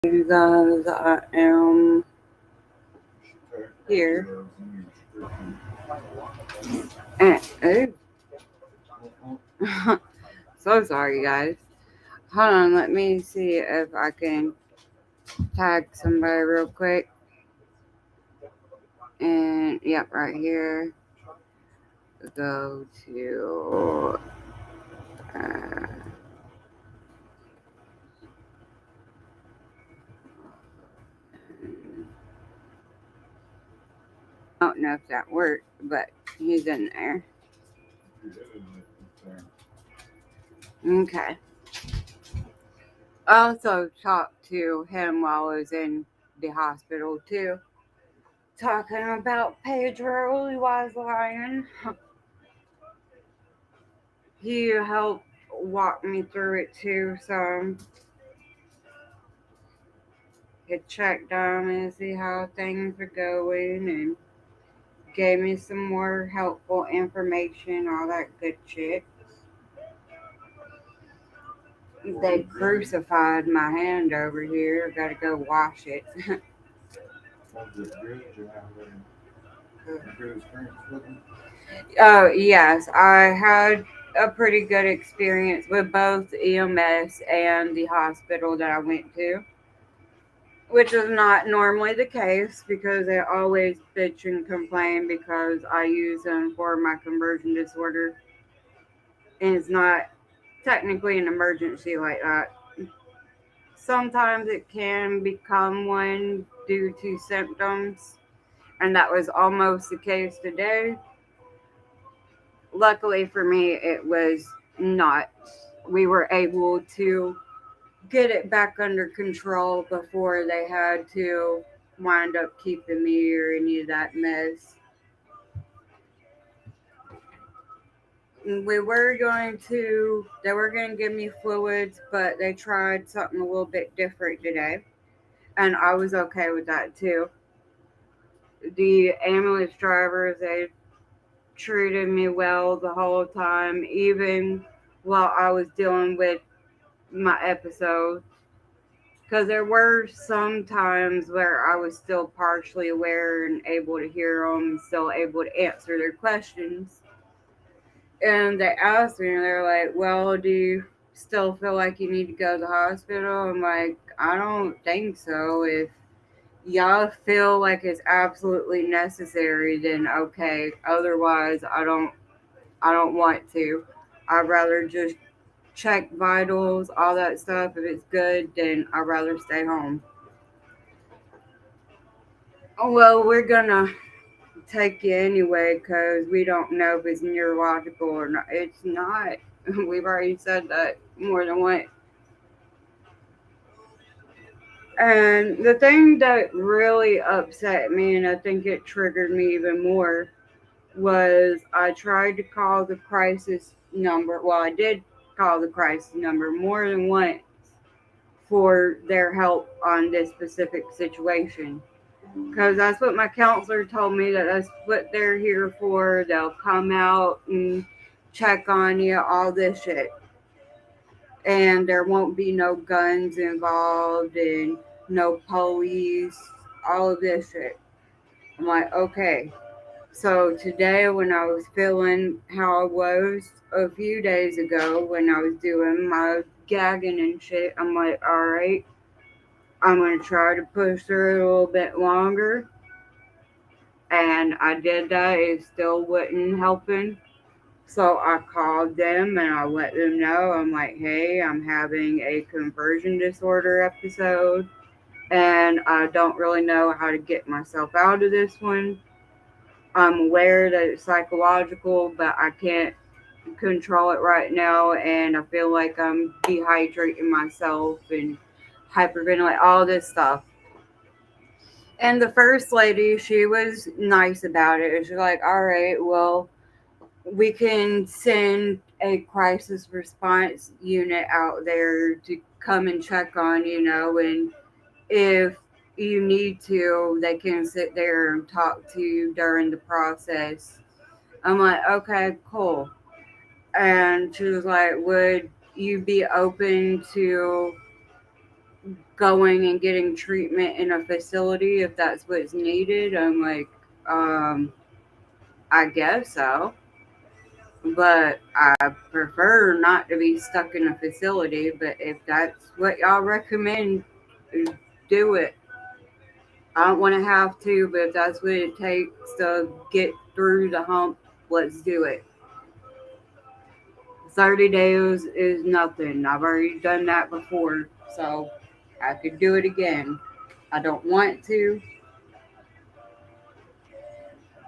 You guys, I am here. And, so sorry, guys. Hold on, let me see if I can tag somebody real quick. And, yep, right here. Go to. I don't know if that worked, but he's in there. Okay. I also talked to him while I was in the hospital, too. Talking about Pedro Wise Lion. He helped walk me through it too, so he checked on me and see how things are going and gave me some more helpful information, all that good shit. They crucified my hand over here. Gotta go wash it. Oh, yes, I had a pretty good experience with both EMS and the hospital that I went to, which is not normally the case because they always bitch and complain because I use them for my conversion disorder, and it's not technically an emergency like that. Sometimes it can become one due to symptoms, and that was almost the case today. Luckily for me, it was not. We were able to get it back under control before they had to wind up keeping me or any of that mess. They were going to give me fluids, but they tried something a little bit different today. And I was okay with that too. The ambulance drivers, they treated me well the whole time, even while I was dealing with my episode. Because there were some times where I was still partially aware and able to hear them, still able to answer their questions. And they asked me, and they're like, "Well, do you still feel like you need to go to the hospital?" I'm like, "I don't think so. If y'all feel like it's absolutely necessary, then okay. Otherwise, I don't want to. I'd rather just check vitals, all that stuff. If it's good, then I'd rather stay home." "Oh, well, we're gonna take you anyway because we don't know if it's neurological or not." It's not. We've already said that more than once. And the thing that really upset me, and I think it triggered me even more, was I tried to call the crisis number. Well, I did call the crisis number more than once for their help on this specific situation. Because that's what my counselor told me, that that's what they're here for. They'll come out and check on you, all this shit. And there won't be no guns involved and no police, all of this shit. I'm like, okay. So today, when I was feeling how I was a few days ago when I was doing my gagging and shit, I'm like, all right, I'm going to try to push through it a little bit longer. And I did that. It still wasn't helping. So I called them and I let them know. I'm like, hey, I'm having a conversion disorder episode and I don't really know how to get myself out of this one. I'm aware that it's psychological, but I can't control it right now. And I feel like I'm dehydrating myself and hyperventilate, all this stuff. And the first lady, she was nice about it. She's like, all right, well, we can send a crisis response unit out there to come and check on, and if you need to, they can sit there and talk to you during the process. I'm like, okay, cool. And she was like, would you be open to going and getting treatment in a facility if that's what's needed. I'm like, um, I guess so. But I prefer not to be stuck in a facility. But if that's what y'all recommend, do it. I don't want to have to, but if that's what it takes to get through the hump, let's do it. 30 days is nothing. I've already done that before, so I could do it again. I don't want to.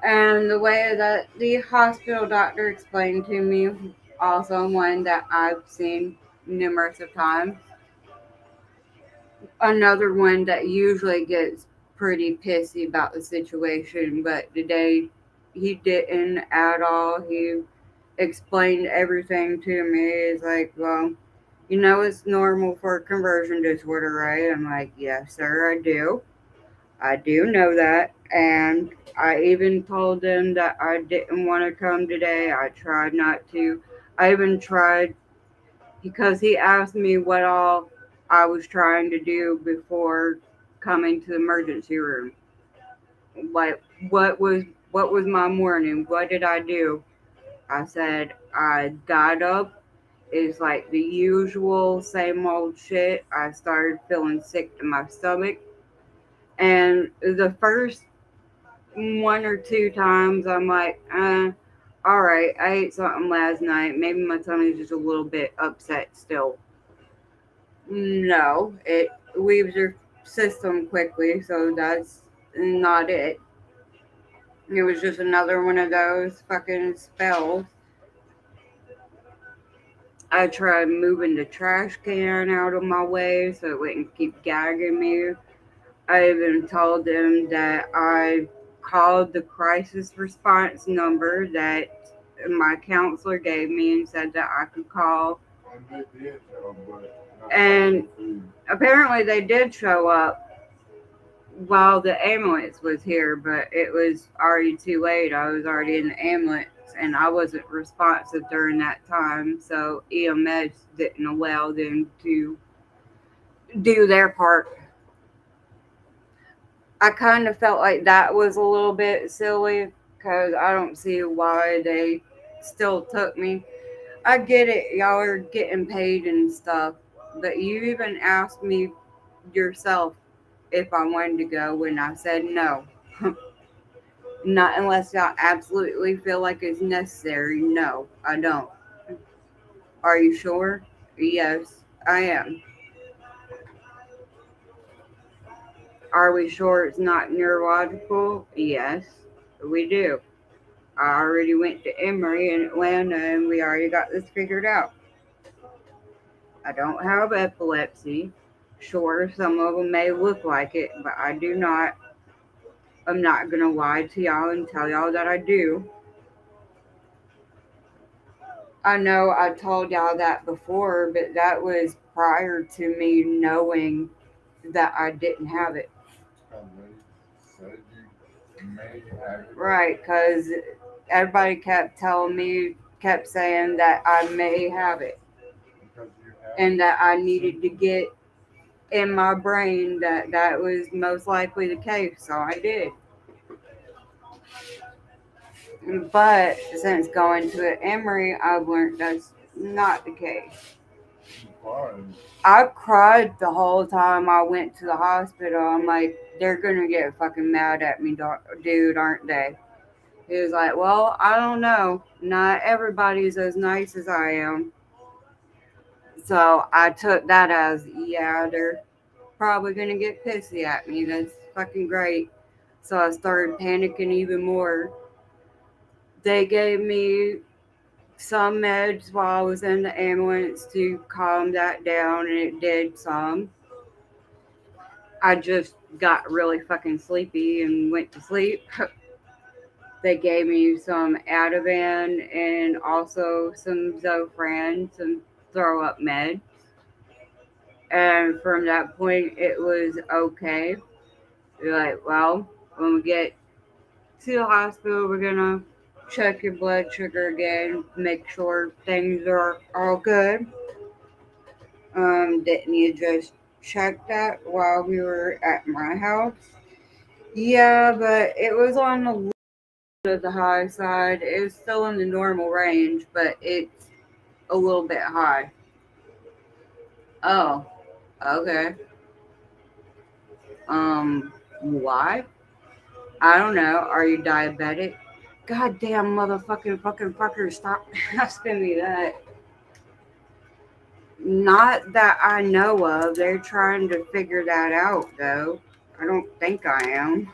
And the way that the hospital doctor explained to me, also one that I've seen numerous of times, another one that usually gets pretty pissy about the situation, but today he didn't at all. He explained everything to me. He's like, well, you know it's normal for a conversion disorder, right? I'm like, yes, sir, I do. I do know that. And I even told them that I didn't want to come today. I tried not to. I even tried because he asked me what all I was trying to do before coming to the emergency room. Like what was my morning? What did I do? I said I got up. It's like the usual same old shit. I started feeling sick to my stomach. And the first one or two times I'm like, all right, I ate something last night. Maybe my tummy's just a little bit upset still. No, it leaves your system quickly, so that's not it. It was just another one of those fucking spells. I tried moving the trash can out of my way so it wouldn't keep gagging me. I even told them that I called the crisis response number that my counselor gave me and said that I could call. And they did show, but And not apparently they did show up while the ambulance was here, but it was already too late. I was already in the ambulance and I wasn't responsive during that time, so EMS didn't allow them to do their part. I kind of felt like that was a little bit silly because I don't see why they still took me. I get it, y'all are getting paid and stuff, but you even asked me yourself if I wanted to go when I said no. Not unless y'all absolutely feel like it's necessary. No, I don't. Are you sure? Yes, I am. Are we sure it's not neurological? Yes, we do. I already went to Emory in Atlanta and we already got this figured out. I don't have epilepsy. Sure, some of them may look like it, but I do not. I'm not gonna lie to y'all and tell y'all that I do. I know I told y'all that before, but that was prior to me knowing that I didn't have it. because they said you may have it Right, because everybody kept telling me, kept saying that I may have it because you have and that I needed to symptoms. get in my brain that that was most likely the case. So I did. But since going to Emory, I've learned that's not the case. Why? I cried the whole time I went to the hospital. I'm like, they're gonna get fucking mad at me, dude, aren't they? He was like, well, I don't know. Not everybody's as nice as I am. So I took that as, yeah, they're probably gonna get pissy at me. That's fucking great. So I started panicking even more. They gave me some meds while I was in the ambulance to calm that down, and it did some. I just got really fucking sleepy and went to sleep. They gave me some Ativan and also some Zofran, some throw up meds. And from that point, it was okay. You're like, well, when we get to the hospital, we're gonna check your blood sugar again, make sure things are all good. Didn't you just checked that while we were at my house. Yeah, but it was on the little bit of the high side. It was still in the normal range, but it's a little bit high. Oh, okay. Why? I don't know. Are you diabetic? Goddamn motherfucking fucking fucker, stop asking me that. Not that I know of. They're trying to figure that out, though. I don't think I am.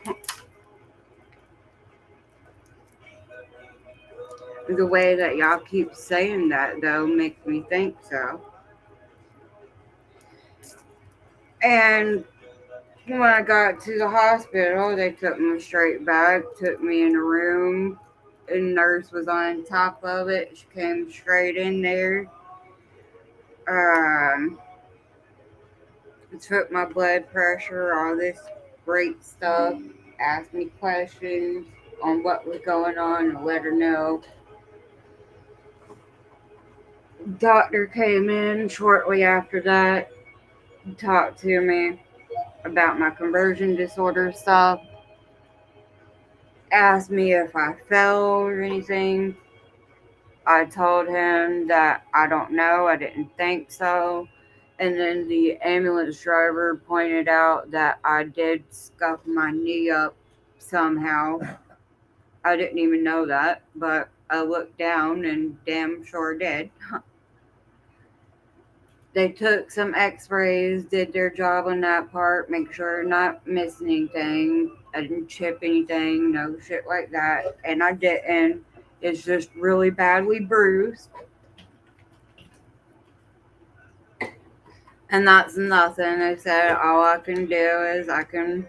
The way that y'all keep saying that, though, makes me think so. And when I got to the hospital, they took me straight back, took me in a room. A nurse was on top of it. She came straight in there. Um, took my blood pressure, all this great stuff, asked me questions on what was going on, and let her know. Doctor came in shortly after that, talked to me about my conversion disorder stuff, asked me if I fell or anything. I told him that I don't know, I didn't think so. And then the ambulance driver pointed out that I did scuff my knee up somehow. I didn't even know that, but I looked down and damn sure did. They took some x-rays, did their job on that part, make sure not missing anything. I didn't chip anything, no shit like that. And I didn't. It's just really badly bruised. And that's nothing. They said all I can do is I can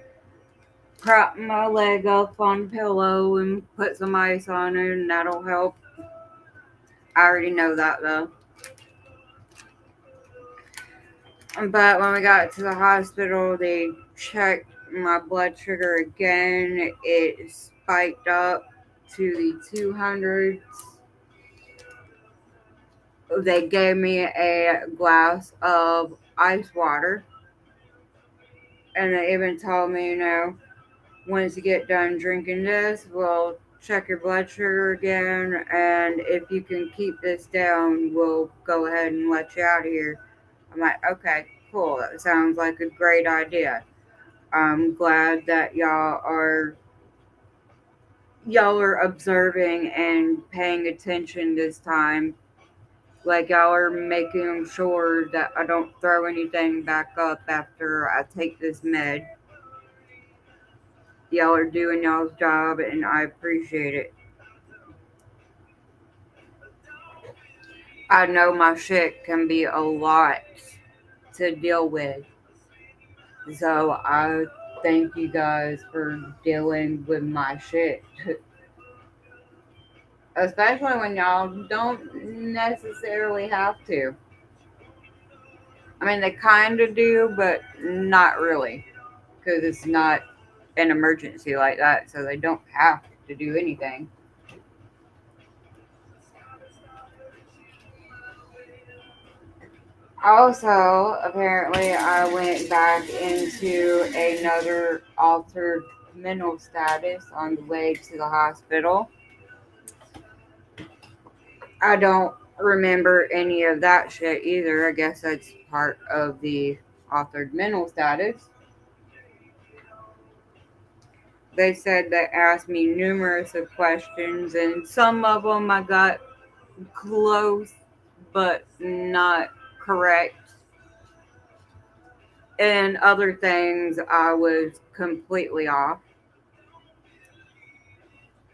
prop my leg up on a pillow and put some ice on it and that'll help. I already know that though. But when we got to the hospital, they checked my blood sugar again. It spiked up to the 200s. They gave me a glass of ice water. And they even told me, once you get done drinking this, we'll check your blood sugar again. And if you can keep this down, we'll go ahead and let you out of here. I'm like, okay, cool. That sounds like a great idea. I'm glad that y'all are observing and paying attention this time. Like y'all are making sure that I don't throw anything back up after I take this med. Y'all are doing y'all's job and I appreciate it. I know my shit can be a lot to deal with. So I thank you guys for dealing with my shit. Especially when y'all don't necessarily have to. I mean, they kind of do, but not really. Because it's not an emergency like that, so they don't have to do anything. Also, apparently, I went back into another altered mental status on the way to the hospital. I don't remember any of that shit either. I guess that's part of the altered mental status. They said they asked me numerous of questions, and some of them I got close, but not correct. And other things I was completely off.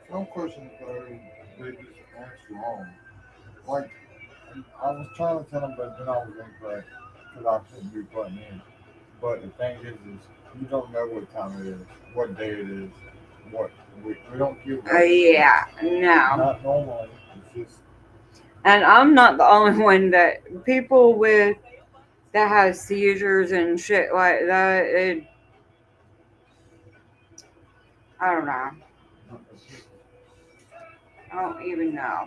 Some questions though, they just answer wrong. Like, I was trying to tell them, but then I was incorrect because I couldn't be putting in. But the thing is you don't know what time it is, what day it is, what we don't give Yeah, no. not normally. It's just And I'm not the only one that people with that has seizures and shit like that. I don't know. it's just I don't even know.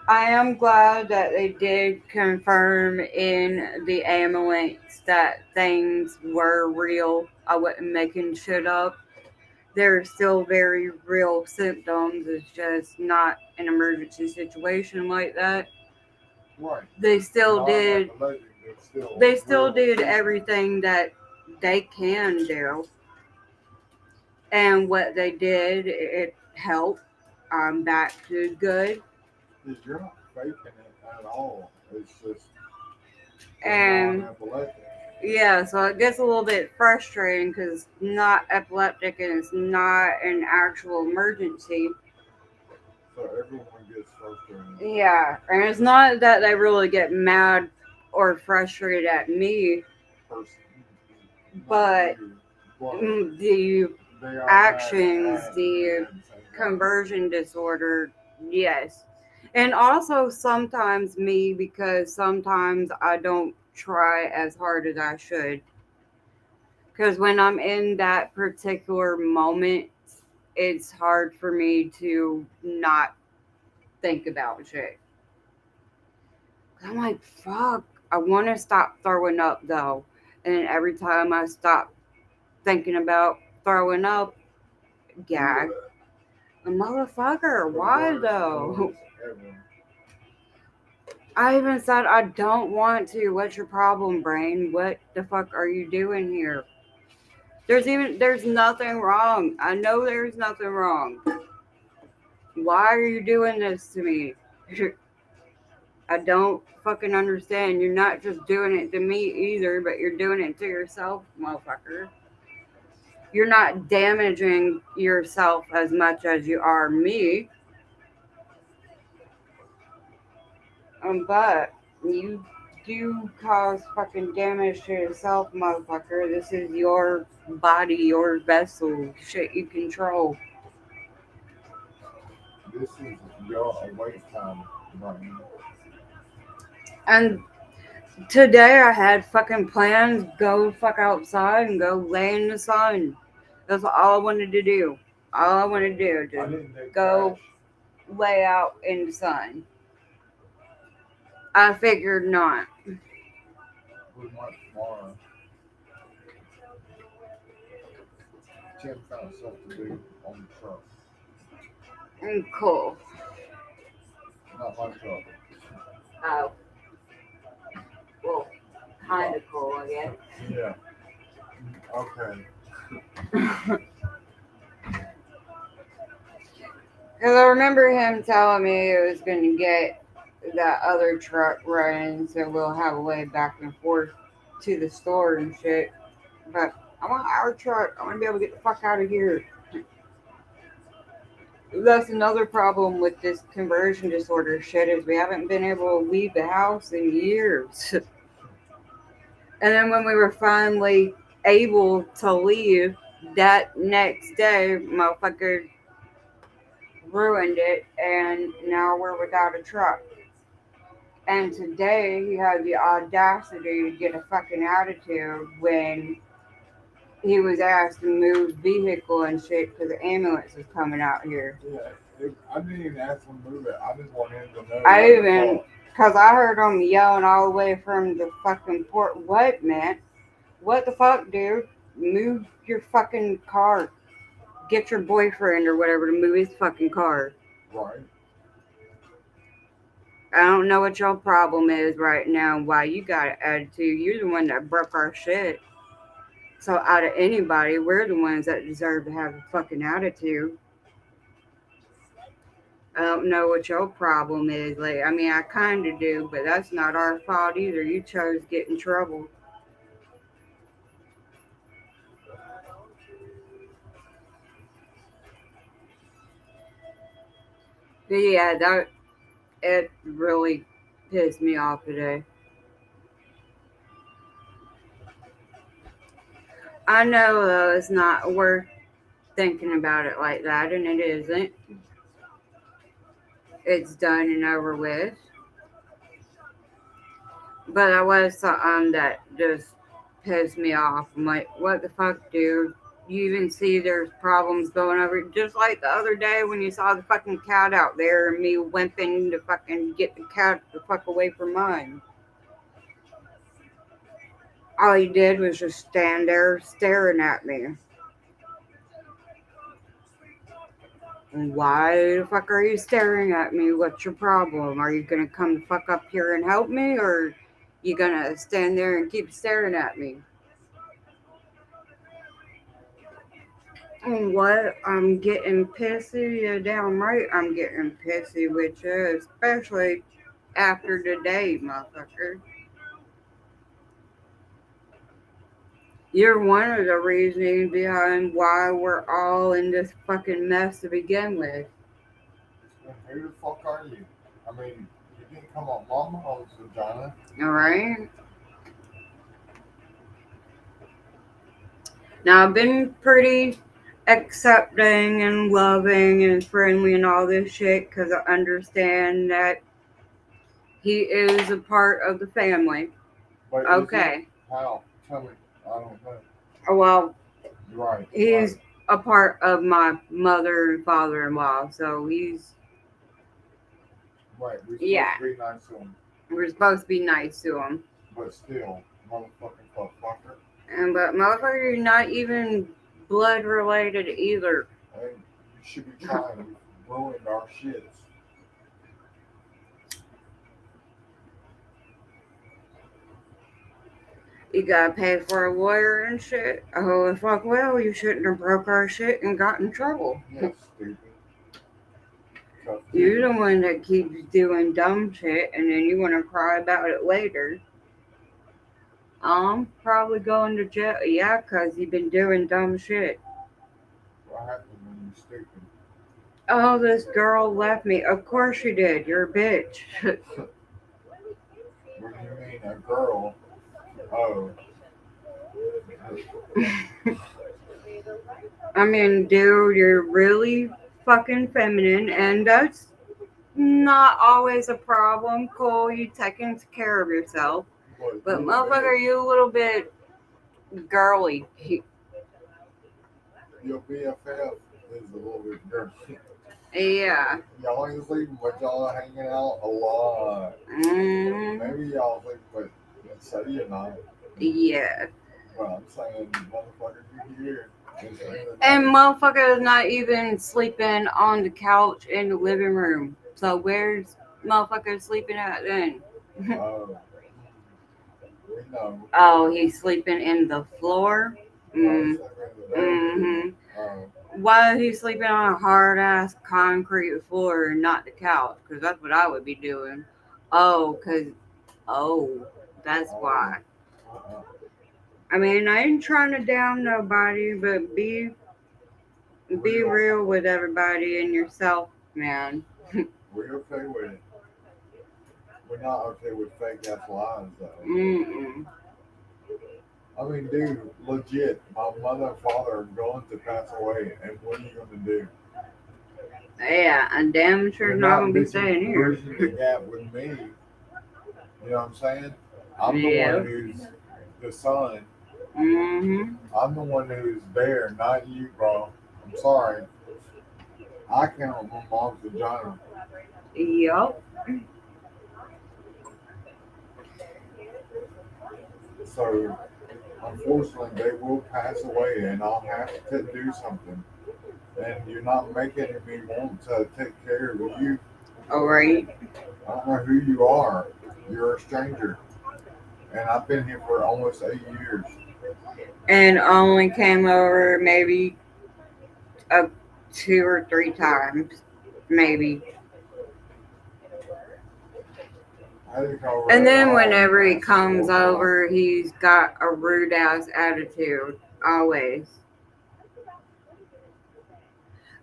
I am glad that they did confirm in the ambulance that things were real. I wasn't making shit up. There's still very real symptoms. It's just not an emergency situation like that. Right. They still did. Alleging, but still They still real did people. everything that they can do, and what they did, it helped. I'm back to good, You're not faking it at all. It's just they're and non-epileptic. yeah, so it gets a little bit frustrating because it's not epileptic and it's not an actual emergency. So everyone gets frustrated. Yeah, and it's not that they really get mad or frustrated at me, Person, not but you, but the they are actions, mad at you the at the same time. conversion disorder, yes. And also sometimes me, because sometimes I don't try as hard as I should. Because when I'm in that particular moment, it's hard for me to not think about shit. I'm like, fuck, I want to stop throwing up though. And then every time I stop thinking about throwing up, gag. A motherfucker, The why worst though? noise ever. I even said I don't want to. What's your problem, brain? What the fuck are you doing here? There's nothing wrong. I know there's nothing wrong. Why are you doing this to me? I don't fucking understand. You're not just doing it to me either, but you're doing it to yourself, motherfucker. You're not damaging yourself as much as you are me. But you do cause fucking damage to yourself, motherfucker. This is your body, your vessel, shit you control. This is your awake time right now. And today I had fucking plans go fuck outside and go lay in the sun. That's all I wanted to do. All I wanted to do, I just didn't take go trash. lay out in the sun. I figured not. We went tomorrow. Tim found stuff to do on the truck. Cool. Not my truck. Oh, well, kind of cool, I guess. Yeah. Okay. Because I remember him telling me it was going to get that other truck running, so we'll have a way back and forth to the store and shit. But I want our truck. I want to be able to get the fuck out of here. That's another problem with this conversion disorder shit is we haven't been able to leave the house in years. And then when we were finally able to leave, that next day, motherfucker ruined it, and now we're without a truck. And today he had the audacity to get a fucking attitude when he was asked to move vehicle and shit because the ambulance was coming out here. Yeah. I didn't even ask him to move it. I just want him to know I what the even, fuck. because I heard him yelling all the way from the fucking port. What, man? What the fuck, dude? Move your fucking car. Get your boyfriend or whatever to move his fucking car. Right. I don't know what your problem is right now. Why you got an attitude? You're the one that broke our shit. So out of anybody, we're the ones that deserve to have a fucking attitude. I don't know what your problem is. Like, I mean, I kind of do, but that's not our fault either. You chose to get in trouble. But yeah, that it really pissed me off today. I know though it's not worth thinking about it like that, and it isn't. It's done and over with. But that was something that just pissed me off. I'm like, what the fuck, dude? You even see there's problems going over. Just like the other day when you saw the fucking cat out there and me wimping to fucking get the cat the fuck away from mine. All he did was just stand there staring at me. Why the fuck are you staring at me? What's your problem? Are you gonna come the fuck up here and help me, or you gonna stand there and keep staring at me? And what? I'm getting pissy. Yeah, damn right I'm getting pissy with you, especially after today, motherfucker. You're one of the reasons behind why we're all in this fucking mess to begin with. And who the fuck are you? I mean, you didn't come on Mama Ho's vagina. Alright? Now, I've been pretty accepting and loving and friendly and all this shit because I understand that he is a part of the family. But is he? Okay. How? Tell me. I don't know. Well, Right. he's Right. a part of my mother and father in law, so he's, Right. We're supposed yeah, to be nice to him. we're supposed to be nice to him. But still, motherfucking fucker. But motherfucker, you're not even blood related either. And you should be trying. You've ruined our shits. You gotta pay for a lawyer and shit. Oh, fuck, well, you shouldn't have broke our shit and got in trouble. Yeah, stupid. Tough You're titties. the one that keeps doing dumb shit and then you wanna cry about it later. I'm probably going to jail. Yeah, 'cause you've been doing dumb shit. What happened when you're stupid? Oh, this girl left me. Of course she did. You're a bitch. What do you mean, a girl? Oh. I mean, dude, you're really fucking feminine, and that's not always a problem. Cool, you taking care of yourself. But motherfucker, you a little bit girly. Your BFF is a little bit girly. Yeah. Y'all ain't sleeping, but y'all are hanging out a lot. Mm, Maybe y'all sleep, but let's say you're not. yeah. But I'm saying, motherfucker, you here. And motherfucker is not even sleeping on the couch in the living room. So where's motherfucker sleeping at then? Oh, we know. Oh, he's sleeping in the floor? Mm. Mm-hmm. Oh, Why is he sleeping on a hard ass concrete floor and not the couch? Because that's what I would be doing. Oh, that's why. uh-uh. I mean, I ain't trying to down nobody, but be real with everybody and yourself, man. We're okay with it. We're not okay with fake ass lies, though. Mm-mm. I mean, dude, legit, my mother and father are going to pass away, and what are you going to do? Yeah, I'm damn sure You're not gonna be bitching- staying here. bridging the gap with me. You know what I'm saying? I'm the Yeah. one who's the son. Mm-hmm. I'm the one who's there, not you, bro. I'm sorry. I count my mom's vagina. Yup. So, unfortunately, they will pass away, and I'll have to do something. And you're not making me want to take care of you. All right. I don't know who you are. You're a stranger. And I've been here for almost 8 years. And only came over maybe 2 or 3 times, maybe. And then whenever he comes over, he's got a rude ass attitude. Always.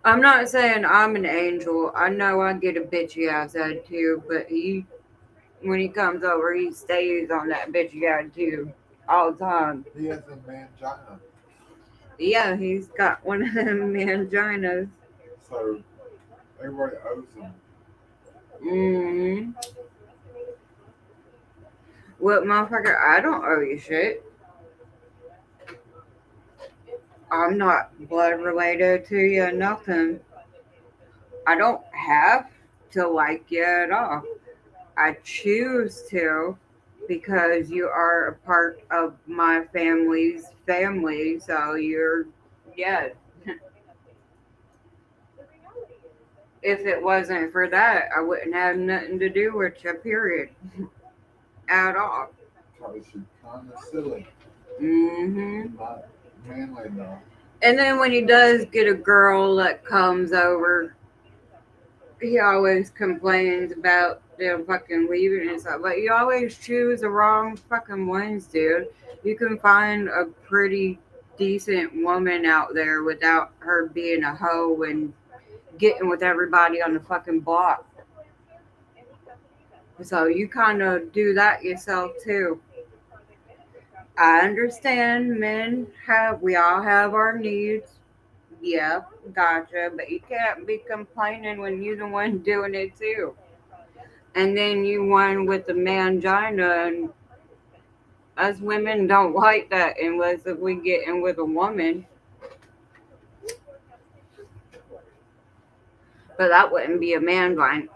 I'm not saying I'm an angel. I know I get a bitchy ass attitude, but when he comes over, he stays on that bitchy attitude all the time. He has a mangina. Yeah, he's got one of them manginas. So everybody owes him. Mm-hmm. What, motherfucker? I don't owe you shit. I'm not blood related to you, nothing. I don't have to like you at all. I choose to because you are a part of my family's family. So yeah. If it wasn't for that, I wouldn't have nothing to do with you, period. At all. Because you're kind of silly. Hmm. You're not manly enough. And then when he does get a girl that comes over, he always complains about them fucking leaving and stuff. But you always choose the wrong fucking ones, dude. You can find a pretty decent woman out there without her being a hoe and getting with everybody on the fucking block. So you kind of do that yourself too. I understand we all have our needs. Yeah, gotcha. But you can't be complaining when you're the one doing it too. And then you won with the mangina, and us women don't like that unless if we get in with a woman. But that wouldn't be a mangina,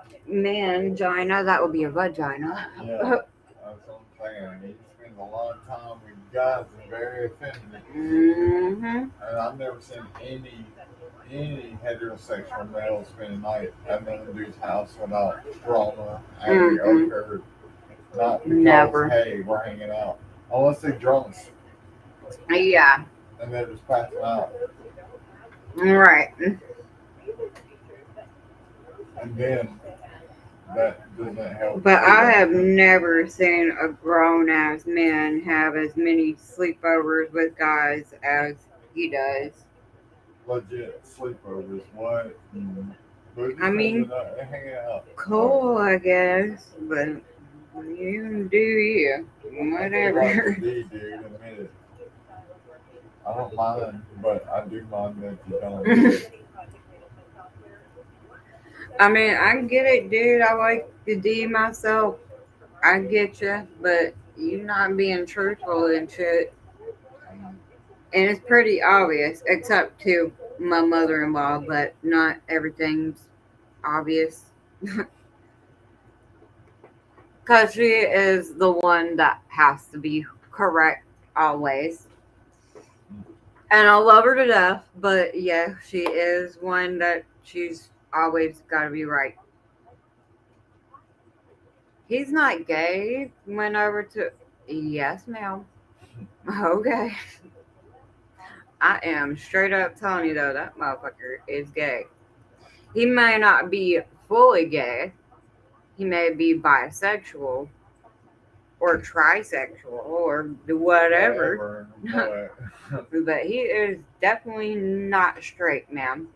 that would be a vagina. Yeah, that's what I'm saying. He spends a lot of time with guys and very effeminate. Hmm. And I've never seen any heterosexual male spend a night at another dude's house without drama, angry, or not because, Never. hey, we're hanging out. Unless they're drunk Yeah, and they're just passing out. right. And then that doesn't help. But I either. have never seen a grown ass man have as many sleepovers with guys as he does. Legit sleepovers. What? We're just I mean, hanging out. cool, I guess, but you do you. I feel like Whatever. the D dude admit it. I don't mind, but I do mind that you don't. I mean, I get it, dude. I like the D myself. I get you, but you not being truthful and shit. And it's pretty obvious, except to my mother in law, but not everything's obvious. Because she is the one that has to be correct always. And I love her to death, but yeah, she is one that she's always got to be right. He's not gay. Went over to. Yes, ma'am. Okay. I am straight up telling you though, that motherfucker is gay. He may not be fully gay. He may be bisexual or trisexual or whatever. But he is definitely not straight, ma'am.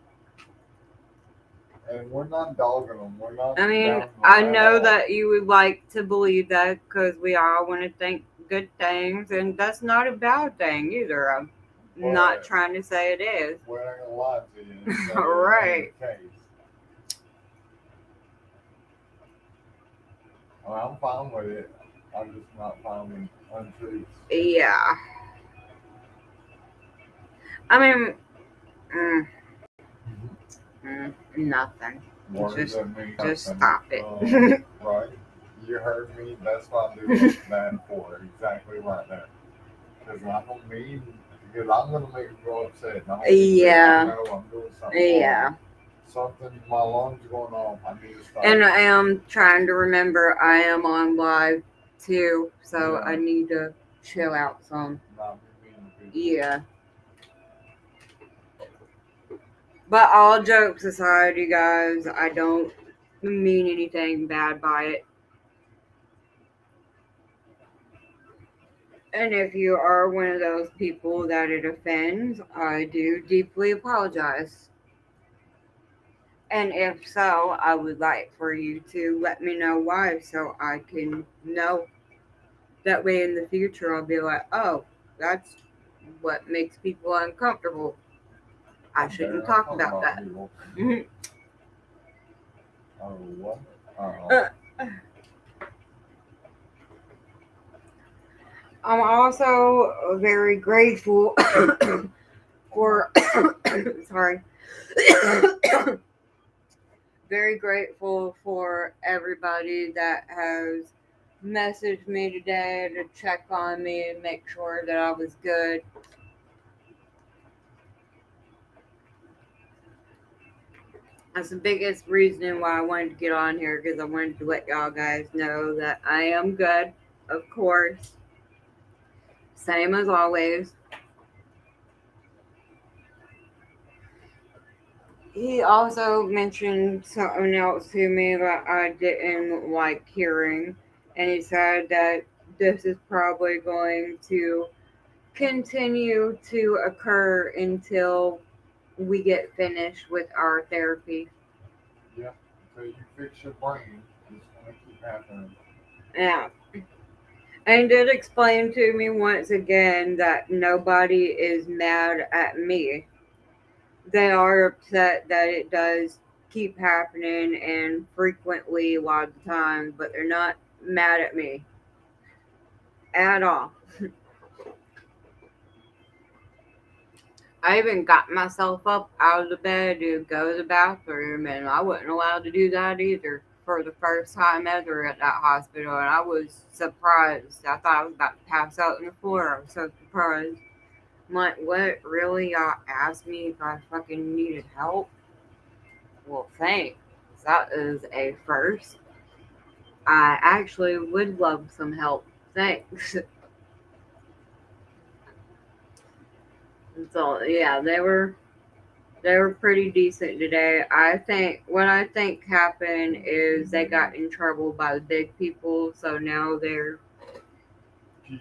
And we're not dogging them. We're not. I mean, down I at know all. that you would like to believe that because we all want to think good things, and that's not a bad thing either. I'm not But trying to say it is. we're not gonna lie to you. and say Right. that ain't the case. I'm fine with it. I'm just not finding untruths. Yeah. I mean, mm, nothing. Words Just- that mean Just nothing. stop it. Right. You heard me. That's what I do that for. Exactly right there. Because I don't mean. Because I'm gonna make you go upset. And I don't Yeah. I know I'm doing something Yeah. wrong. Something. My lungs going off. I need to stop. And I am trying to remember I am on live too, so Yeah. I need to chill out some. Not me being Yeah. But all jokes aside, you guys, I don't mean anything bad by it. And if you are one of those people that it offends, I do deeply apologize. And if so, I would like for you to let me know why so I can know. That way in the future, I'll be like, oh, that's what makes people uncomfortable. I shouldn't talk about that. Mhm. Oh, what? I'm also very grateful for sorry. Very grateful for everybody that has messaged me today to check on me and make sure that I was good. That's the biggest reason why I wanted to get on here because I wanted to let y'all guys know that I am good, of course. Same as always. He also mentioned something else to me that I didn't like hearing, and he said that this is probably going to continue to occur until we get finished with our therapy. Yeah. Until you fix your brain, it's gonna keep happening. Yeah. And did explain to me once again that nobody is mad at me. They are upset that it does keep happening and frequently a lot of the time, but they're not mad at me at all. I even got myself up out of the bed to go to the bathroom, and I wasn't allowed to do that either for the first time ever at that hospital. And I was surprised. I thought I was about to pass out on the floor. I was so surprised. I'm like, what? Really? Y'all asked me if I fucking needed help? Well, thanks. That is a first. I actually would love some help. Thanks. So yeah, they were pretty decent today. I think what I think happened is they got in trouble by the big people, so now P's and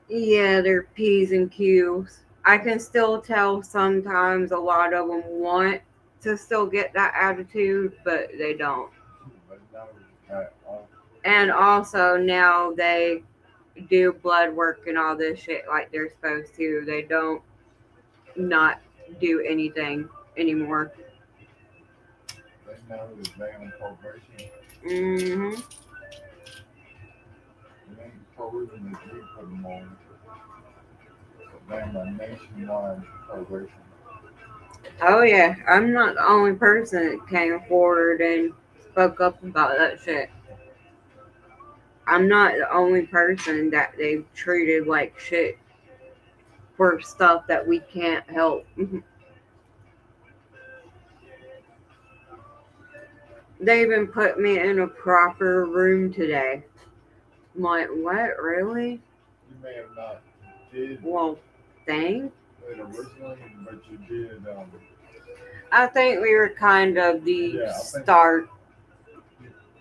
Q's. they're P's and Q's. I can still tell sometimes a lot of them want to still get that attitude, but they don't. But now it's that all. And also now they do blood work and all this shit like they're supposed to. They don't not do anything anymore. They know that they on probation. Hmm. It ain't proven that we put them on. So damn a nationwide probation. Oh yeah, I'm not the only person that came forward and spoke up about that shit. I'm not the only person that they've treated like shit for stuff that we can't help. They even put me in a proper room today. I'm like, what, really? You may have not did Well, thanks. it originally, but you did. I think we were kind of the Yeah, I think start.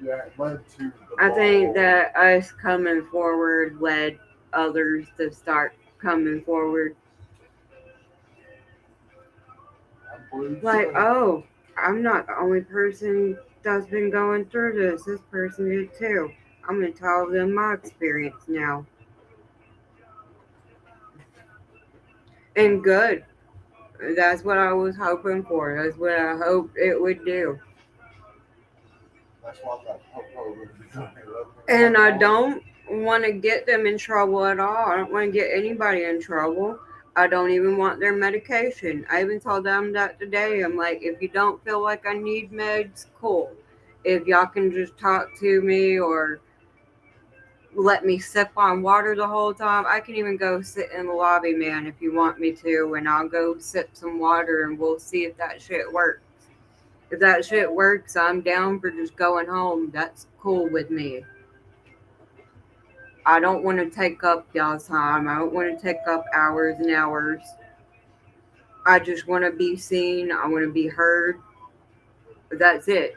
yeah, it led to the I think ball. that us coming forward led others to start coming forward. I believe Like, so. oh, I'm not the only person that's been going through this. This person did too. I'm going to tell them my experience now. And good. That's what I was hoping for. That's what I hoped it would do. That's why that Popo would be doing And I it. don't want to get them in trouble at all. I don't want to get anybody in trouble. I don't even want their medication. I even told them that today. I'm like, if you don't feel like I need meds, cool. If y'all can just talk to me or let me sip on water the whole time, I can even go sit in the lobby, man, if you want me to, and I'll go sip some water and we'll see if that shit works. If that shit works, I'm down for just going home. That's cool with me. I don't want to take up y'all's time. I don't want to take up hours and hours. I just want to be seen. I want to be heard. That's it.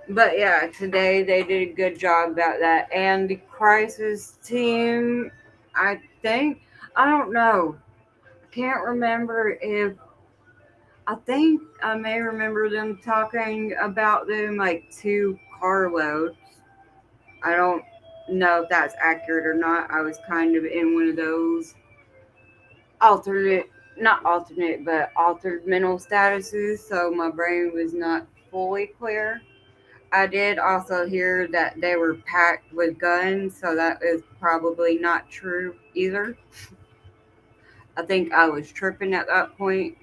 But yeah, today they did a good job about that. And the crisis team, I think, I don't know. I can't remember if, I think I may remember them talking about them like two carloads. I don't know if that's accurate or not. I was kind of in one of those alternate, not alternate, but altered mental statuses, so my brain was not fully clear. I did also hear that they were packed with guns, so that is probably not true either. I think I was tripping at that point.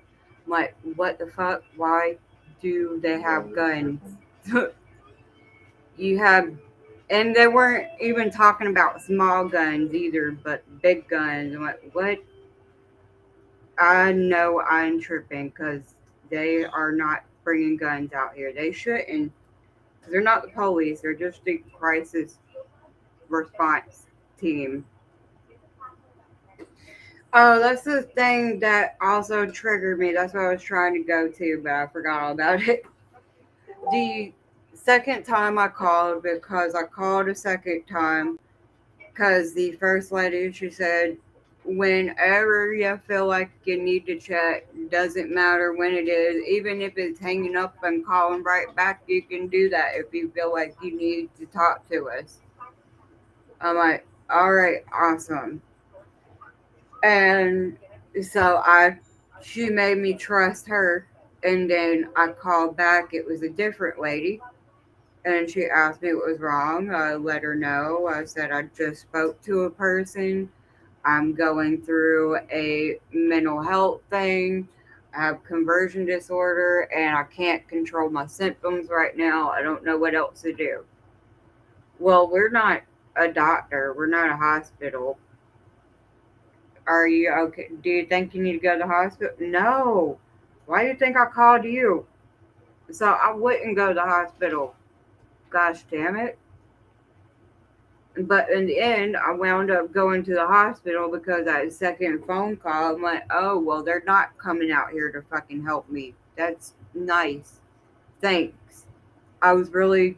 Like, what the fuck? Why do they Yeah, have they're guns? tripping. You have, and they weren't even talking about small guns either, but big guns. I'm like, what? I know I'm tripping because they are not bringing guns out here. They shouldn't. They're not the police. They're just the crisis response team. Oh, that's the thing that also triggered me. That's what I was trying to go to, but I forgot all about it. The second time I called, because I called a second time, because the first lady, she said, whenever you feel like you need to check, doesn't matter when it is, even if it's hanging up and calling right back, you can do that if you feel like you need to talk to us. I'm like, all right, awesome. And so she made me trust her. And then I called back. It was a different lady. And she asked me what was wrong. I let her know. I said I just spoke to a person. I'm going through a mental health thing. I have conversion disorder and I can't control my symptoms right now. I don't know what else to do. Well, we're not a doctor, we're not a hospital. Are you okay? Do you think you need to go to the hospital? No. Why do you think I called you? So I wouldn't go to the hospital. Gosh damn it. But in the end, I wound up going to the hospital because that second phone call, I'm like, oh, well, they're not coming out here to fucking help me. That's nice. Thanks. I was really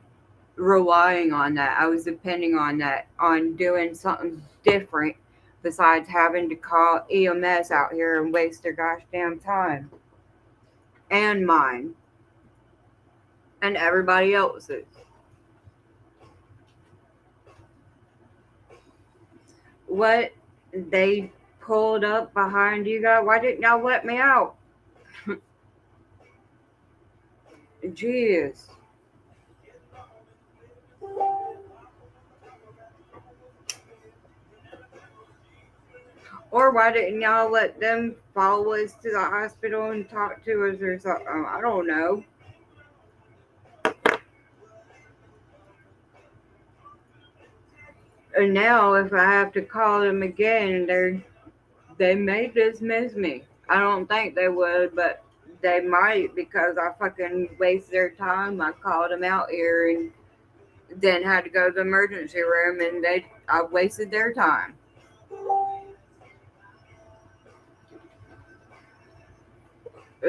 relying on that. I was depending on that, on doing something different besides having to call EMS out here and waste their gosh damn time and mine and everybody else's. What they pulled up behind you guys? Why didn't y'all let me out? Jeez. Or why didn't y'all let them follow us to the hospital and talk to us or something? I don't know. And now if I have to call them again, they may dismiss me. I don't think they would, but they might because I fucking waste their time. I called them out here and then had to go to the emergency room and I wasted their time.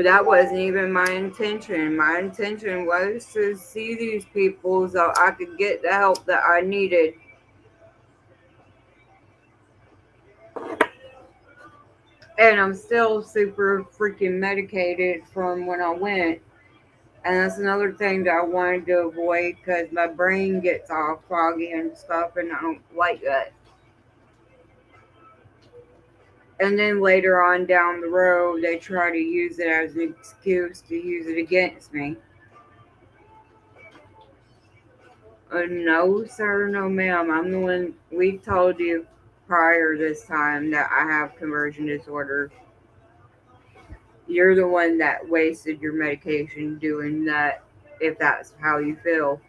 That wasn't even my intention. My intention was to see these people so I could get the help that I needed. And I'm still super freaking medicated from when I went. And that's another thing that I wanted to avoid because my brain gets all foggy and stuff, and I don't like that. And then later on down the road, they try to use it as an excuse to use it against me. No, sir, no, ma'am. I'm the one we told you prior this time that I have conversion disorder. You're the one that wasted your medication doing that, if that's how you feel.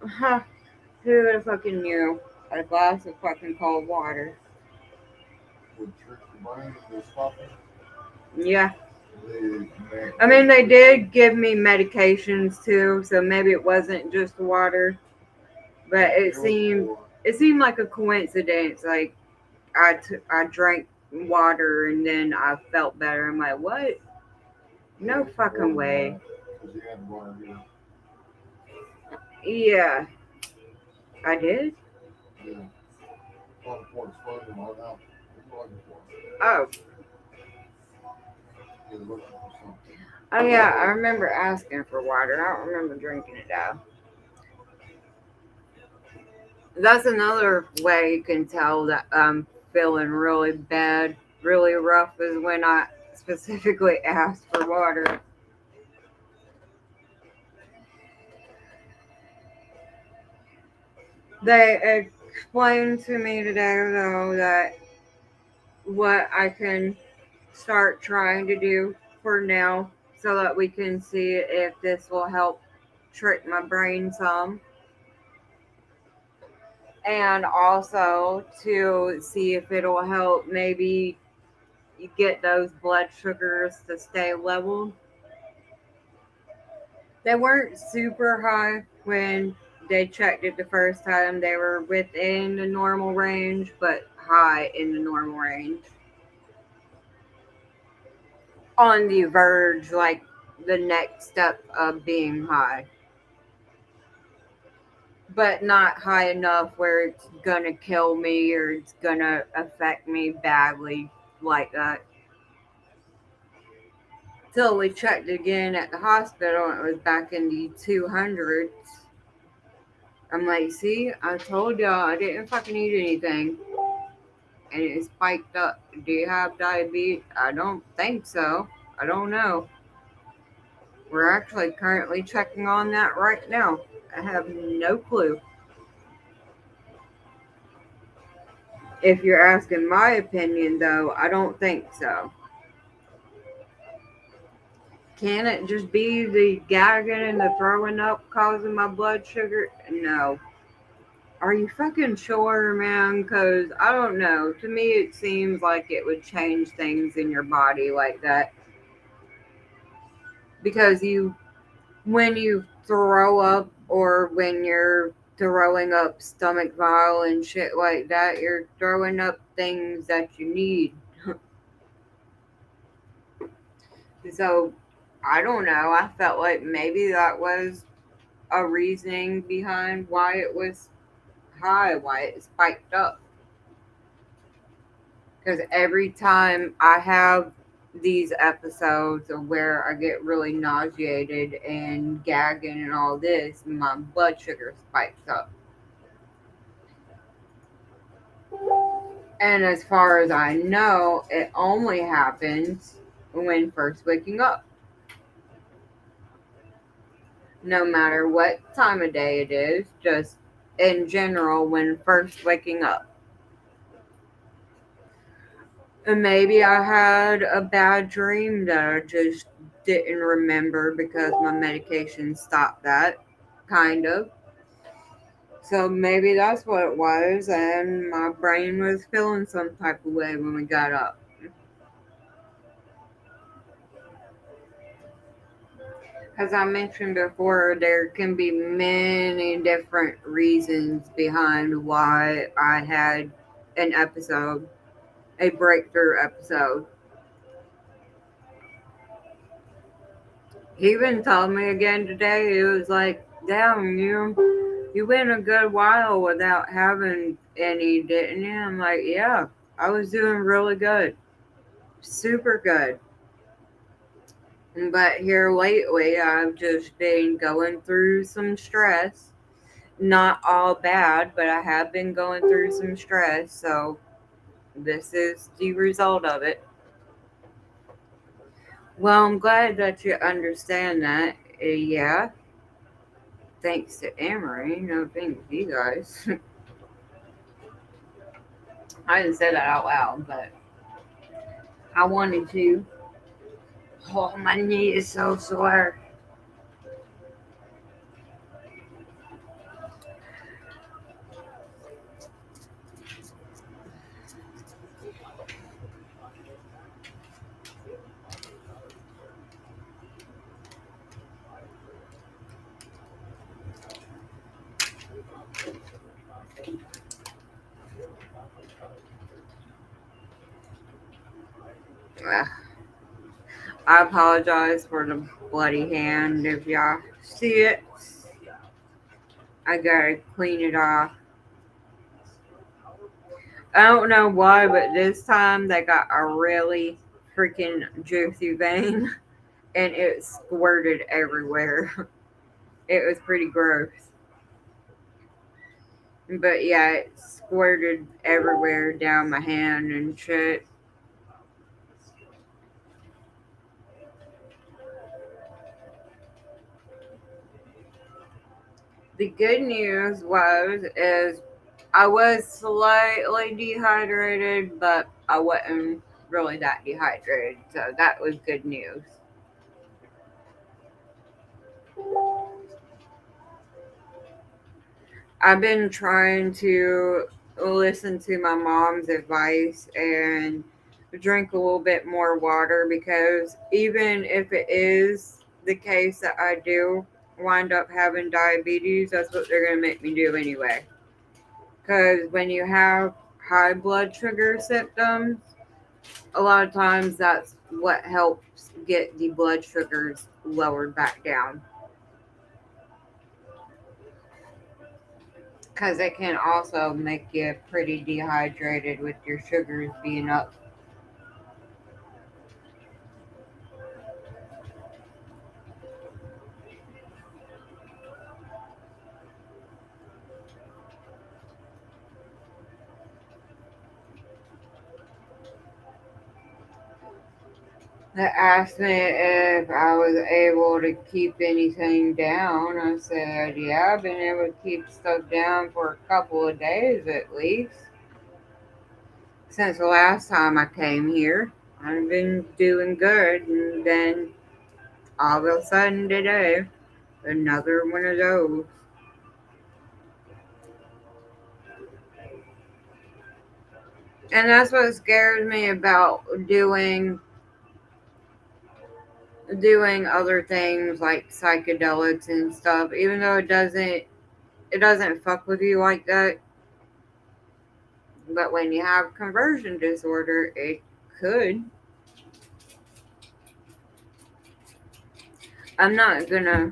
Huh. Who would have fucking knew? A glass of fucking cold water. Would trick the brain into stopping. Yeah. They, I mean, they did give me medications too, so maybe it wasn't just the water, but it seemed like a coincidence. Like I drank water and then I felt better. I'm like, what? No fucking way. Because he had water here. Yeah, I did. Yeah. One for exploding right now. What are you looking for? Oh, You're looking for something. oh yeah, I remember asking for water. I don't remember drinking it though. That's another way you can tell that I'm feeling really bad, really rough, is when I specifically asked for water. They explained to me today, though, that what I can start trying to do for now so that we can see if this will help trick my brain some. And also to see if it'll help maybe you get those blood sugars to stay level. They weren't super high when they checked it the first time. They were within the normal range, but high in the normal range. On the verge, like the next step of being high. But not high enough where it's gonna kill me or it's gonna affect me badly like that. Till we checked again at the hospital and it was back in the 200s. I'm like, see, I told y'all I didn't fucking eat anything. And it spiked up. Do you have diabetes? I don't think so. I don't know. We're actually currently checking on that right now. I have no clue. If you're asking my opinion, though, I don't think so. Can it just be the gagging and the throwing up causing my blood sugar? No. Are you fucking sure, man? Because I don't know. To me, it seems like it would change things in your body like that. Because when you throw up or when you're throwing up stomach bile and shit like that, you're throwing up things that you need. So, I don't know. I felt like maybe that was a reasoning behind why it was high, why it spiked up. Because every time I have these episodes of where I get really nauseated and gagging and all this, my blood sugar spikes up. And as far as I know, it only happens when first waking up. No matter what time of day it is, just in general, when first waking up. And maybe I had a bad dream that I just didn't remember because my medication stopped that, kind of. So maybe that's what it was, and my brain was feeling some type of way when we got up. As I mentioned before, there can be many different reasons behind why I had an episode, a breakthrough episode. He even told me again today, he was like, damn, you went a good while without having any, didn't you? I'm like, yeah, I was doing really good. Super good. But here lately, I've just been going through some stress. Not all bad, but I have been going through some stress. So this is the result of it. Well, I'm glad that you understand that. Yeah, thanks to Emery. No thanks to you guys. I didn't say that out loud, but I wanted to. Oh, my knee is so sore. Ugh. I apologize for the bloody hand if y'all see it. I gotta clean it off. I don't know why, but this time they got a really freaking juicy vein and it squirted everywhere. It was pretty gross. But yeah, it squirted everywhere down my hand and shit. The good news is I was slightly dehydrated, but I wasn't really that dehydrated, so that was good news. I've been trying to listen to my mom's advice and drink a little bit more water because even if it is the case that I do wind up having diabetes, that's what they're going to make me do anyway. Because when you have high blood sugar symptoms, a lot of times that's what helps get the blood sugars lowered back down. Because it can also make you pretty dehydrated with your sugars being up. They asked me if I was able to keep anything down. I said, yeah, I've been able to keep stuff down for a couple of days at least. Since the last time I came here, I've been doing good. And then all of a sudden today, another one of those. And that's what scares me about doing other things like psychedelics and stuff, even though it doesn't fuck with you like that. But when you have conversion disorder, it could. I'm not gonna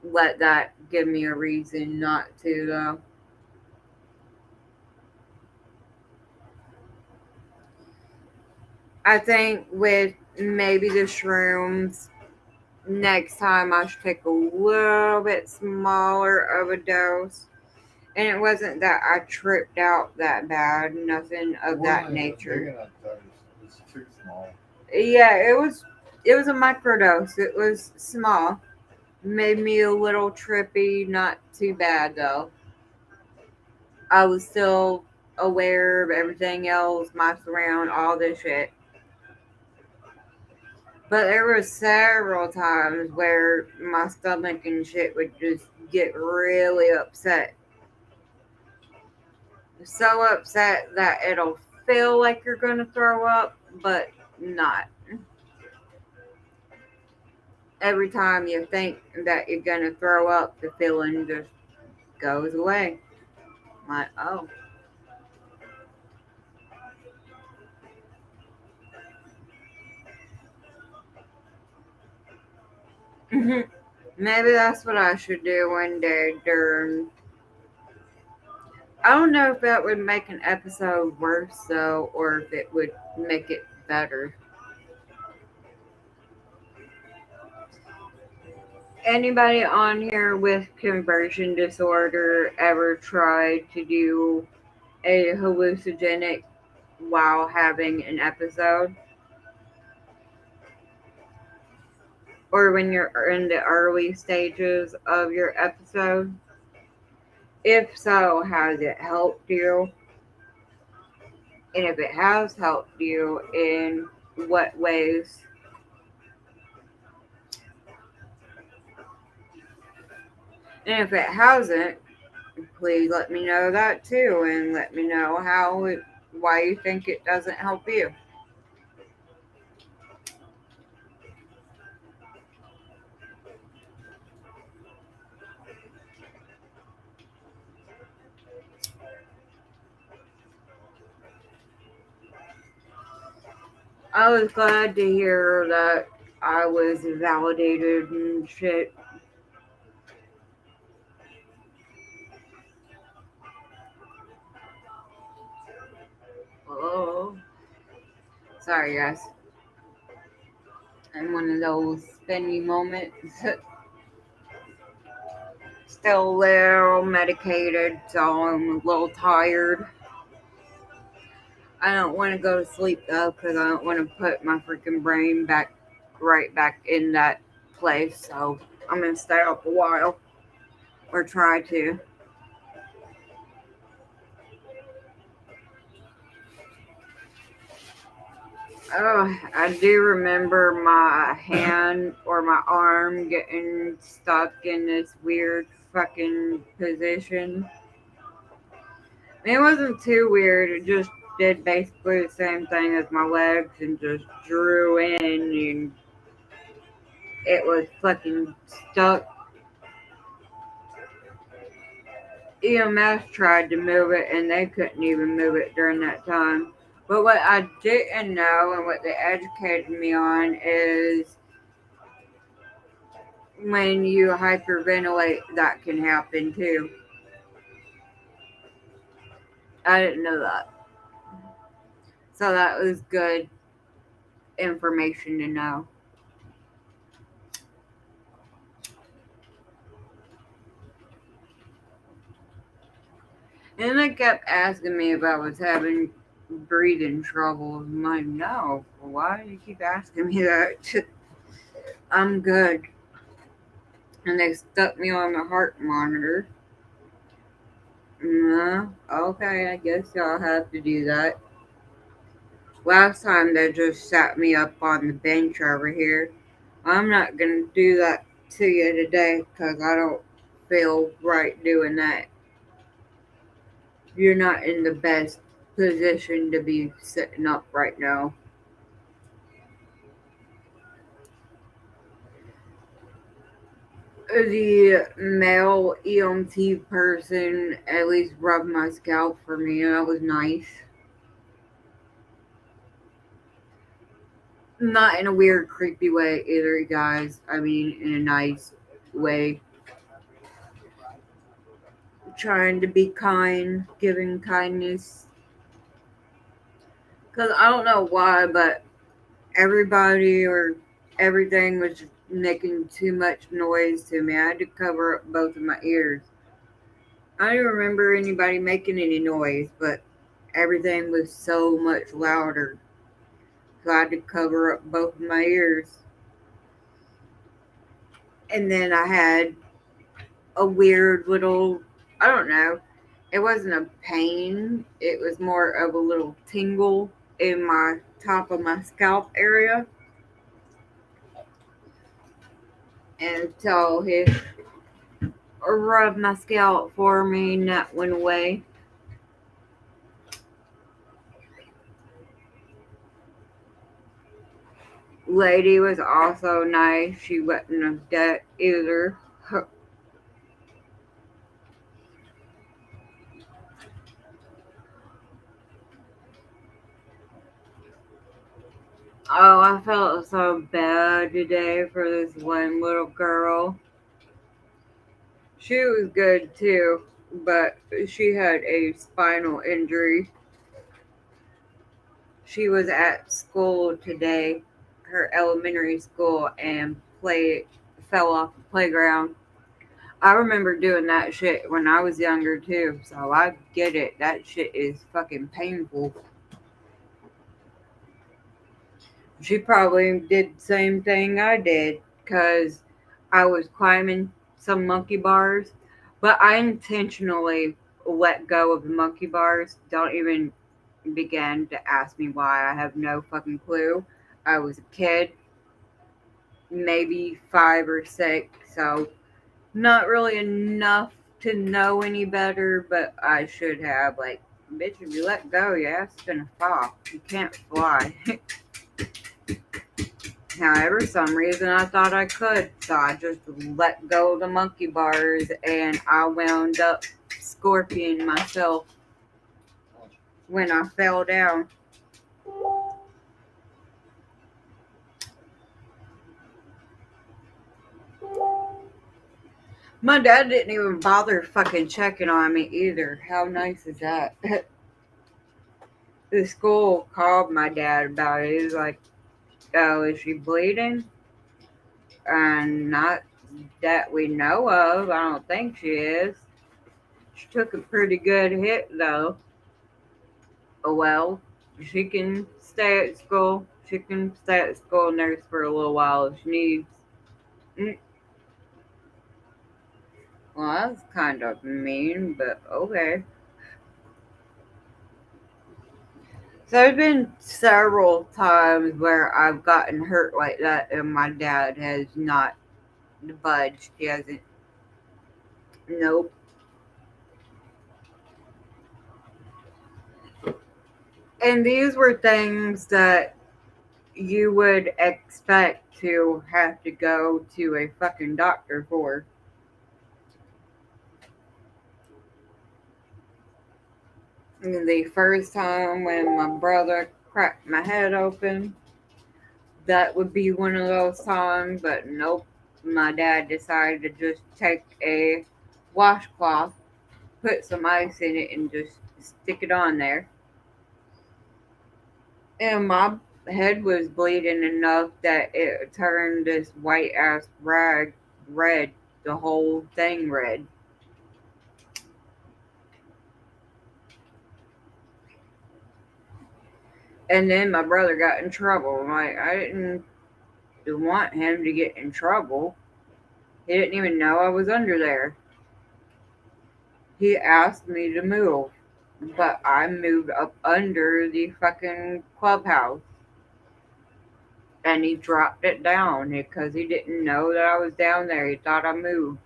let that give me a reason not to, though. I think with maybe the shrooms, next time I should take a little bit smaller of a dose. And it wasn't that I tripped out that bad, nothing of that Wasn't even big nature. enough though. It's too small. Yeah, it was a microdose. It was small. Made me a little trippy, not too bad though. I was still aware of everything else, my surround, all this shit. But there were several times where my stomach and shit would just get really upset. So upset that it'll feel like you're gonna throw up, but not. Every time you think that you're gonna throw up, the feeling just goes away. Like, oh. Maybe that's what I should do one day during. I don't know if that would make an episode worse though, or if it would make it better. Anybody on here with conversion disorder ever tried to do a hallucinogenic while having an episode? Or when you're in the early stages of your episode? If so, has it helped you? And if it has helped you, in what ways? And if it hasn't, please let me know that too, and let me know why you think it doesn't help you. I was glad to hear that I was validated and shit. Oh, sorry guys. I'm one of those spinny moments. Still a little medicated, so I'm a little tired. I don't want to go to sleep though, because I don't want to put my freaking brain back right back in that place. So I'm gonna stay up a while, or try to. Oh, I do remember my hand or my arm getting stuck in this weird fucking position. It wasn't too weird. It just did basically the same thing as my legs and just drew in, and it was fucking stuck. EMS tried to move it and they couldn't even move it during that time. But what I didn't know and what they educated me on is when you hyperventilate, that can happen too. I didn't know that. So that was good information to know. And they kept asking me if I was having breathing trouble. I'm like, no. Why do you keep asking me that? I'm good. And they stuck me on the heart monitor. Okay, I guess I'll have to do that. Last time they just sat me up on the bench over here. I'm not gonna do that to you today because I don't feel right doing that. You're not in the best position to be sitting up right now. The male EMT person at least rubbed my scalp for me, and that was nice. Not in a weird, creepy way either, you guys. I mean, in a nice way. Trying to be kind, giving kindness. Because I don't know why, but everybody or everything was making too much noise to me. I had to cover up both of my ears. I don't remember anybody making any noise, but everything was so much louder. So I had to cover up both of my ears. And then I had a weird little, I don't know, it wasn't a pain, it was more of a little tingle in my top of my scalp area. And so he rubbed my scalp for me and that went away. Lady was also nice. She wasn't a debt either. Oh, I felt so bad today for this one little girl. She was good too, but she had a spinal injury. She was at school today, her elementary school, and fell off the playground. I remember doing that shit when I was younger too, so I get it. That shit is fucking painful. She probably did the same thing I did because I was climbing some monkey bars, but I intentionally let go of the monkey bars. Don't even begin to ask me why. I have no fucking clue. I was a kid, maybe 5 or 6, so not really enough to know any better, but I should have. Like, bitch, if you let go, your ass is gonna fall. You can't fly. However, some reason I thought I could, so I just let go of the monkey bars and I wound up scorpioning myself when I fell down. My dad didn't even bother fucking checking on me either. How nice is that? The school called my dad about it. He was like, oh, is she bleeding? And not that we know of. I don't think she is. She took a pretty good hit though. Oh well, she can stay at school. She can stay at school nurse for a little while if she needs. Mm, well, that's kind of mean, but okay. So there's been several times where I've gotten hurt like that, and my dad has not budged. He hasn't. Nope. And these were things that you would expect to have to go to a fucking doctor for. And the first time when my brother cracked my head open, that would be one of those times, but nope. My dad decided to just take a washcloth, put some ice in it, and just stick it on there. And my head was bleeding enough that it turned this white ass rag red, the whole thing red. And then my brother got in trouble. Like, I didn't want him to get in trouble. He didn't even know I was under there. He asked me to move, but I moved up under the fucking clubhouse. And he dropped it down because he didn't know that I was down there. He thought I moved.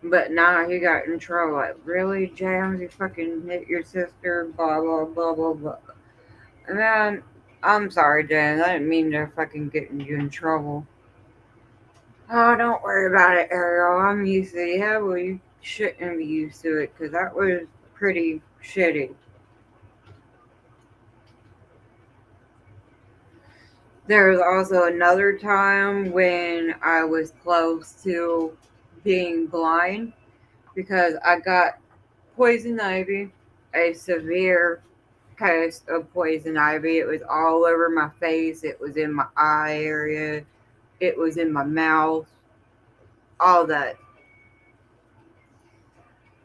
But now he got in trouble. Like, really, James? You fucking hit your sister? Blah, blah, blah, blah, blah. Man, I'm sorry, James. I didn't mean to fucking get you in trouble. Oh, don't worry about it, Ariel. I'm used to it. Yeah, well, you shouldn't be used to it because that was pretty shitty. There was also another time when I was close to being blind because I got poison ivy, a severe case of poison ivy. It was all over my face, it was in my eye area, it was in my mouth, all that.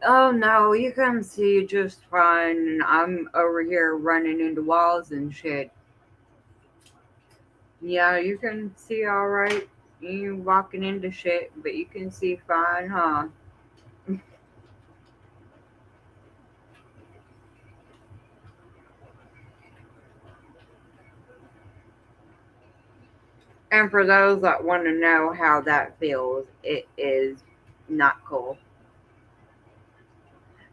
Oh no, you can see just fine. And I'm over here running into walls and shit. Yeah, you can see all right. You walking into shit, but you can see fine, huh? And for those that want to know how that feels, it is not cool.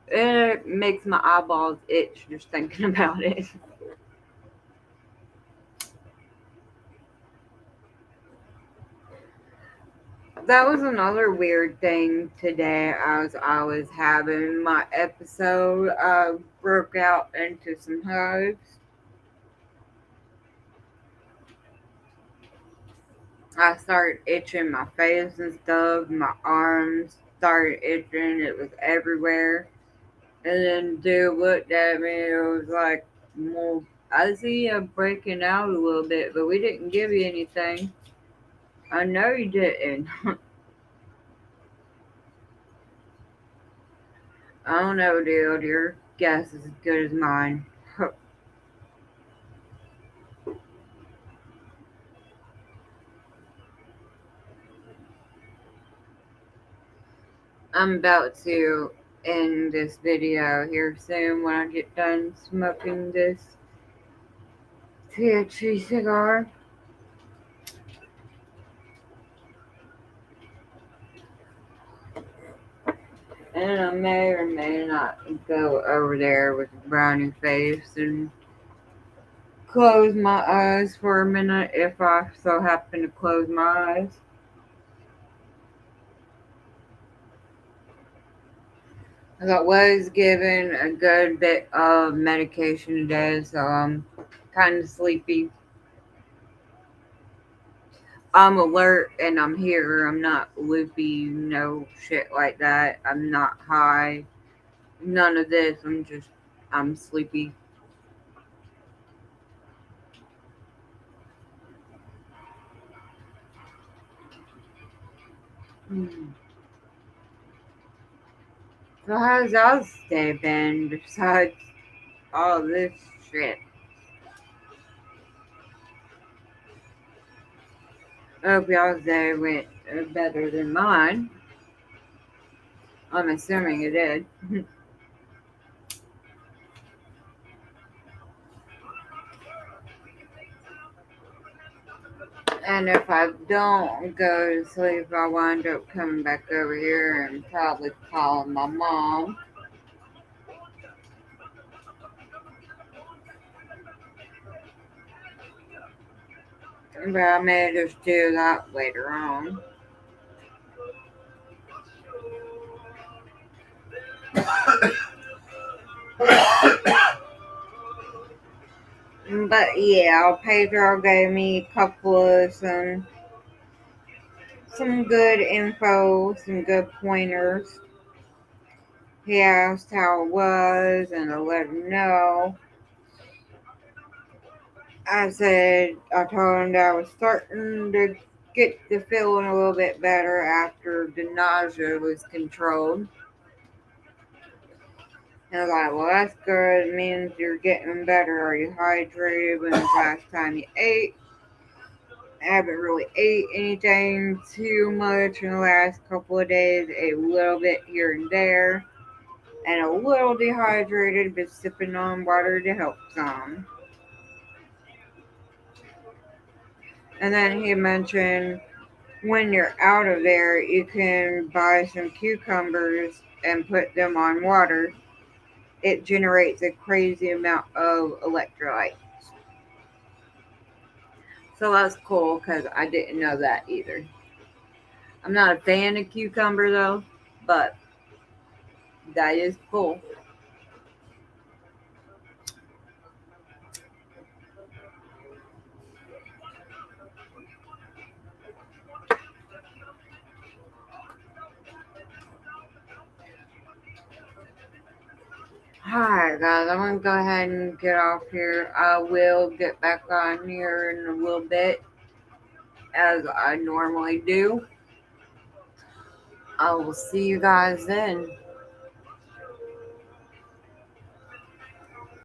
It makes my eyeballs itch just thinking about it. That was another weird thing today as I was having my episode. I broke out into some hives. I started itching my face and stuff. My arms started itching. It was everywhere. And then dude looked at me. It was like, well, I see you breaking out a little bit, but we didn't give you anything. I know you didn't. I don't know, dude. Your guess is as good as mine. I'm about to end this video here soon when I get done smoking this THC cigar. And I may or may not go over there with a brownie face and close my eyes for a minute if I so happen to close my eyes. I was given a good bit of medication today, so I'm kind of sleepy. I'm alert and I'm here. I'm not loopy, no shit like that. I'm not high. None of this. I'm sleepy. Mm. So how's y'all's day been besides all this shit? I hope y'all's day went better than mine. I'm assuming it did. And if I don't go to sleep, I'll wind up coming back over here and probably calling my mom. But I may just do that later on. But yeah, Pedro gave me a couple of some good info, some good pointers. He asked how it was, and I let him know. I told him that I was starting to get the feeling a little bit better after the nausea was controlled. And I was like, well, that's good. It means you're getting better. Are you hydrated? When was the last time you ate? I haven't really ate anything too much in the last couple of days. A little bit here and there. And a little dehydrated, but sipping on water to help some. And then he mentioned when you're out of there, you can buy some cucumbers and put them on water. It generates a crazy amount of electrolyte. So that's cool because I didn't know that either. I'm not a fan of cucumber though, but that is cool. Alright, guys, I'm gonna go ahead and get off here. I will get back on here in a little bit as I normally do. I will see you guys then.